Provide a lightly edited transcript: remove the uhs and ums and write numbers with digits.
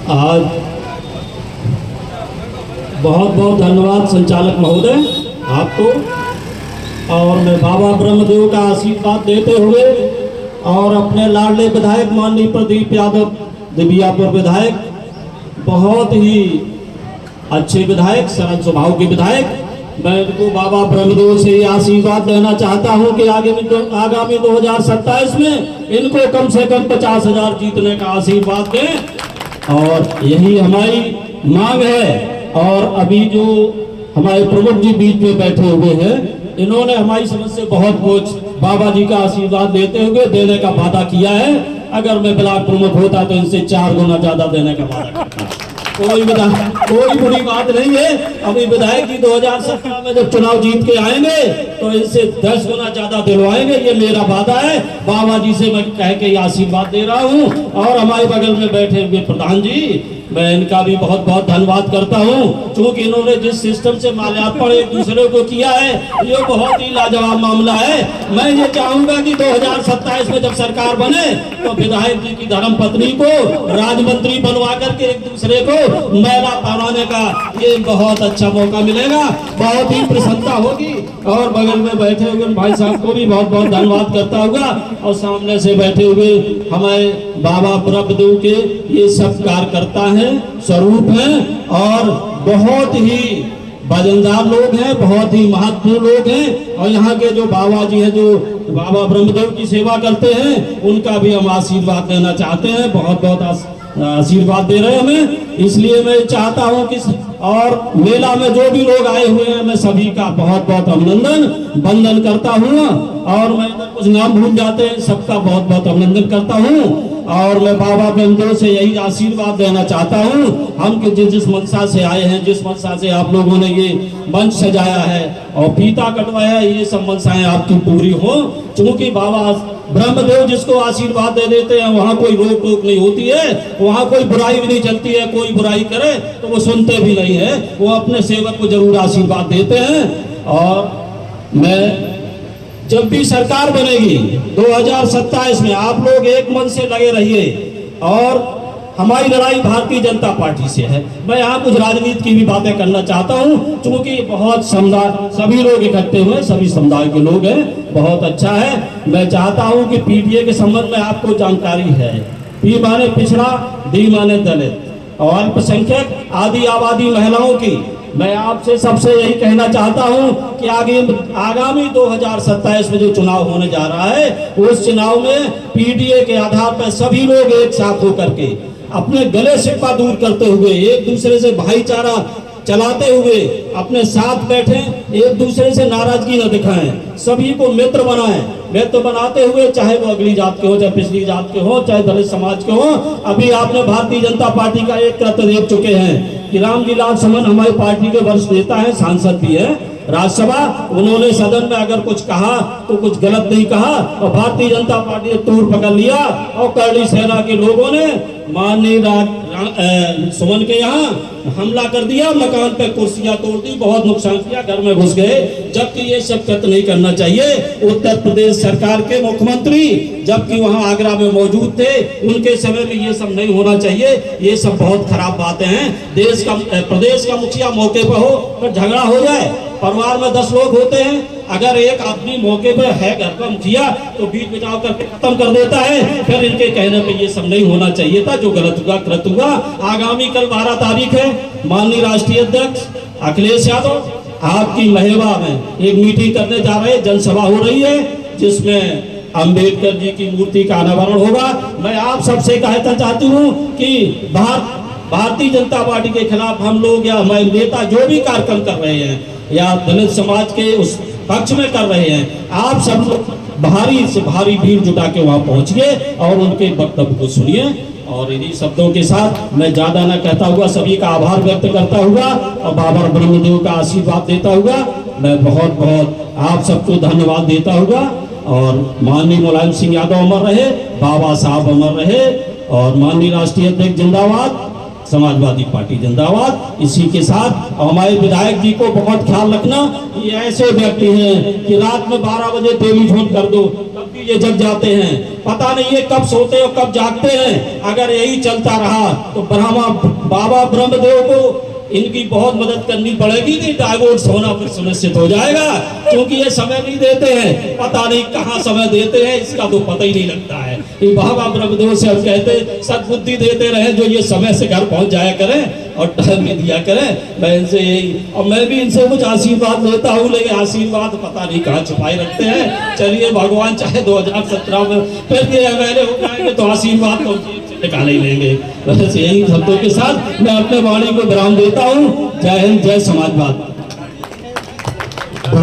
आज बहुत बहुत धन्यवाद संचालक महोदय आपको, और मैं बाबा ब्रह्मदेव का आशीर्वाद देते हुए और अपने लाडले विधायक माननीय प्रदीप यादव दिबियापुर विधायक, बहुत ही अच्छे विधायक, सरल स्वभाव के विधायक, मैं इनको बाबा ब्रह्मदेव से आशीर्वाद लेना चाहता हूं कि आगामी 2027 में इनको कम से कम 50,000 जीतने का आशीर्वाद दें, और यही हमारी मांग है। और अभी जो हमारे प्रमुख जी बीच में बैठे हुए हैं, इन्होंने हमारी समझ से बहुत कुछ बाबा जी का आशीर्वाद लेते हुए देने का वादा किया है। अगर मैं ब्लॉक प्रमुख होता तो इनसे 4 गुना ज्यादा देने का वादा करता। कोई बुरी बात नहीं है। अभी विधायक जी 2017 में जब चुनाव जीत के आएंगे तो इनसे 10 गुना ज्यादा दिलवाएंगे, ये मेरा वादा है। बाबा जी से मैं कह के आशीर्वाद दे रहा हूँ। और हमारे बगल में बैठे हुए प्रधान जी, मैं इनका भी बहुत बहुत धन्यवाद करता हूं, क्योंकि इन्होंने जिस सिस्टम से माल्यार्पण एक दूसरे को किया है, ये बहुत ही लाजवाब मामला है। मैं ये चाहूंगा कि 2027 में जब सरकार बने तो विधायक जी की धर्म पत्नी को राजमंत्री बनवा करके एक दूसरे को मेला पहनाने का ये बहुत अच्छा मौका मिलेगा, बहुत ही प्रसन्नता होगी। और बगल में बैठे हुए भाई साहब को भी बहुत बहुत धन्यवाद करता होगा, और सामने से बैठे हुए हमारे बाबा ब्रह्मदेव के ये सब कार्यकर्ता हैं, स्वरूप हैं, और बहुत ही वजनदार लोग हैं, बहुत ही महत्वपूर्ण लोग हैं। और यहाँ के जो बाबा जी हैं, जो बाबा ब्रह्मदेव की सेवा करते हैं, उनका भी हम आशीर्वाद लेना चाहते हैं। बहुत बहुत आशीर्वाद दे रहे हैं हमें, इसलिए मैं चाहता हूं कि और मेला में जो भी लोग आए हुए हैं, मैं सभी का बहुत बहुत अभिनंदन वंदन करता हूं। और मैं कुछ नाम भूल जाते हैं, सबका बहुत बहुत अभिनंदन करता हूं। और मैं बाबा ब्रह्मदेव से यही आशीर्वाद देना चाहता हूं, हम कि जिस मंशा से आए हैं, जिस मंशा से आप लोगों ने ये मंच सजाया है और फीता कटवाया है, ये सब मंशाएं आपकी पूरी हो। क्योंकि बाबा ब्रह्मदेव जिसको आशीर्वाद दे देते हैं, वहाँ कोई रोक टोक नहीं होती है, वहाँ कोई बुराई भी नहीं चलती है। कोई बुराई करे तो वो सुनते भी नहीं है, वो अपने सेवक को जरूर आशीर्वाद देते हैं। और मैं जब भी सरकार बनेगी 2027 में, आप लोग एक मन से लगे रहिए। और हमारी लड़ाई भारतीय जनता पार्टी से है। मैं यहाँ कुछ राजनीति की भी बातें करना चाहता हूँ, क्योंकि बहुत समुदाय, सभी लोग इकट्ठे हुए, सभी समुदाय के लोग हैं, बहुत अच्छा है। मैं चाहता हूँ कि पीटीए के संबंध में आपको जानकारी है। पी माने पिछड़ा, डी माने दलित और अल्पसंख्यक आदि आबादी महिलाओं की। मैं आपसे सबसे यही कहना चाहता हूं कि आगामी 2027 में जो चुनाव होने जा रहा है, उस चुनाव में पीडीए के आधार पर सभी लोग एक साथ होकर के अपने गले शिकवा दूर करते हुए, एक दूसरे से भाईचारा चलाते हुए अपने साथ बैठे, एक दूसरे से नाराजगी न दिखाएं, सभी को मित्र बनाएं। मित्र बनाते हुए, चाहे वो अगली जात के हो, चाहे पिछली जात के हो, चाहे दलित समाज के हो। अभी आपने भारतीय जनता पार्टी का एक कृत्य देख चुके हैं कि रामजी लाल समन हमारी पार्टी के वरिष्ठ नेता है, सांसद भी है राज्यसभा। उन्होंने सदन में अगर कुछ कहा तो कुछ गलत नहीं कहा, और भारतीय जनता पार्टी ने तूर पकड़ लिया और करली सेना के लोगों ने माननीय सुमन के यहाँ हमला कर दिया, मकान पे कुर्सियां तोड़ दी, बहुत नुकसान किया, घर में घुस गए। जबकि ये सब कृत्य नहीं करना चाहिए। उत्तर प्रदेश सरकार के मुख्यमंत्री जबकि वहां आगरा में मौजूद थे, उनके समय में ये सब नहीं होना चाहिए। ये सब बहुत खराब बातें हैं। प्रदेश का मुखिया मौके पर हो तो झगड़ा हो जाए, परिवार में 10 लोग होते हैं, अगर एक आदमी मौके पर है घर का मुखिया तो बीच बचाव करके खत्म कर देता है। फिर इनके कहने पे ये सब नहीं होना चाहिए था। जो गलत हुआ कृत हुआ। आगामी कल 12 तारीख है, माननीय राष्ट्रीय अध्यक्ष अखिलेश यादव आपकी महेवा में एक मीटिंग करने जा रहे हैं, जनसभा हो रही है, जिसमें अंबेडकर जी की मूर्ति का अनावरण होगा। मैं आप सबसे कहना चाहती हूँ कि भारतीय जनता पार्टी के खिलाफ हम लोग या हमारे नेता जो भी कार्यक्रम कर रहे हैं या दलित समाज के उस पक्ष में कर रहे हैं, आप सब लोग भारी से भारी भीड़ जुटा के वहां पहुंचिए और उनके वक्तव्य को सुनिए। और इन्हीं शब्दों के साथ मैं ज्यादा न कहता हुआ सभी का आभार व्यक्त करता हुआ और बाबा ब्रह्मदेव का आशीर्वाद देता हुआ मैं बहुत बहुत आप सबको धन्यवाद देता हुआ। और माननीय मुलायम सिंह यादव अमर रहे, बाबा साहब अमर रहे, और माननीय राष्ट्रीय अध्यक्ष जिंदाबाद, समाजवादी पार्टी जिंदाबाद। इसी के साथ हमारे विधायक जी को बहुत ख्याल रखना, ये ऐसे व्यक्ति हैं कि रात में 12 बजे टेलीफोन कर दो तब भी ये जग जाते हैं, पता नहीं ये कब सोते और कब जागते हैं। अगर यही चलता रहा तो ब्रह्मा बाबा ब्रह्मदेव को इनकी बहुत मदद करनी पड़ेगी कि डाइवोर्स होना फिर सुनिश्चित हो जाएगा, क्योंकि ये समय नहीं देते हैं, पता नहीं कहाँ समय देते हैं, इसका तो पता ही नहीं लगता है। ये बाबा ब्रह्मदेव से हम कहते सद्बुद्धि देते रहे, जो ये समय से घर पहुंच जाया करें और टाइम में दिया करें। मैं इनसे यही, और मैं भी इनसे कुछ आशीर्वाद लेता हूँ, लेकिन आशीर्वाद पता नहीं कहाँ छुपाए रखते हैं। चलिए भगवान चाहे 2017 में फिर ये अवेले हो जाएंगे तो आशीर्वाद तो निकाल ही लेंगे। बस यही शब्दों के साथ मैं अपने वाणी को विराम देता हूँ। जय हिंद, जय समाजवाद।